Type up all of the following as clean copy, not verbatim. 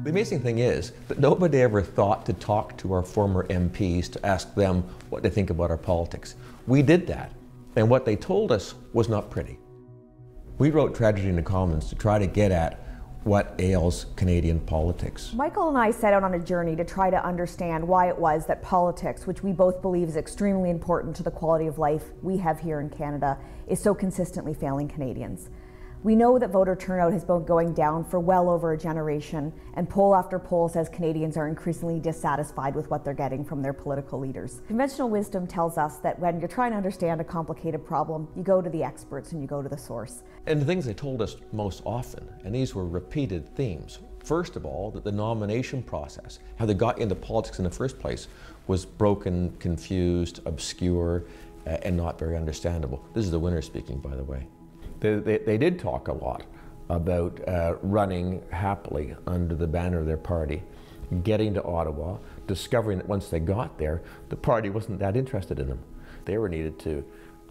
The amazing thing is that nobody ever thought to talk to our former MPs to ask them what they think about our politics. We did that, and what they told us was not pretty. We wrote Tragedy in the Commons to try to get at what ails Canadian politics. Michael and I set out on a journey to try to understand why it was that politics, which we both believe is extremely important to the quality of life we have here in Canada, is so consistently failing Canadians. We know that voter turnout has been going down for well over a generation, and poll after poll says Canadians are increasingly dissatisfied with what they're getting from their political leaders. Conventional wisdom tells us that when you're trying to understand a complicated problem, you go to the experts and you go to the source. And the things they told us most often, and these were repeated themes. First of all, that the nomination process, how they got into politics in the first place, was broken, confused, obscure, and not very understandable. This is the winner speaking, by the way. They did talk a lot about running happily under the banner of their party, getting to Ottawa, discovering that once they got there, the party wasn't that interested in them. They were needed to,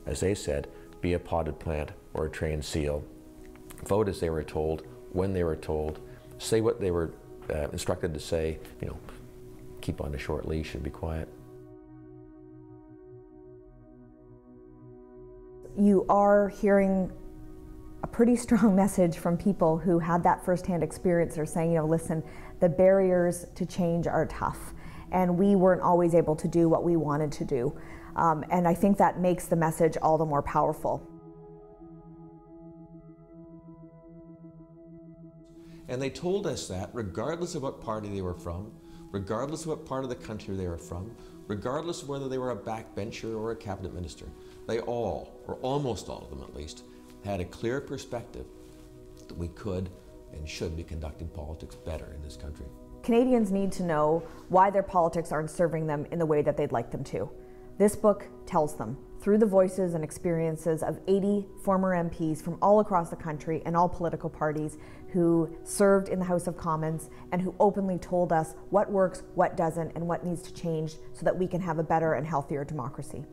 as they said, be a potted plant or a trained seal, vote as they were told, when they were told, say what they were instructed to say, keep on a short leash and be quiet. You are hearing a pretty strong message from people who had that firsthand experience. They're saying, listen, the barriers to change are tough, and we weren't always able to do what we wanted to do. And I think that makes the message all the more powerful. And they told us that regardless of what party they were from, regardless of what part of the country they were from, regardless of whether they were a backbencher or a cabinet minister, they all, or almost all of them at least, had a clear perspective that we could and should be conducting politics better in this country. Canadians need to know why their politics aren't serving them in the way that they'd like them to. This book tells them, through the voices and experiences of 80 former MPs from all across the country and all political parties who served in the House of Commons and who openly told us what works, what doesn't, and what needs to change so that we can have a better and healthier democracy.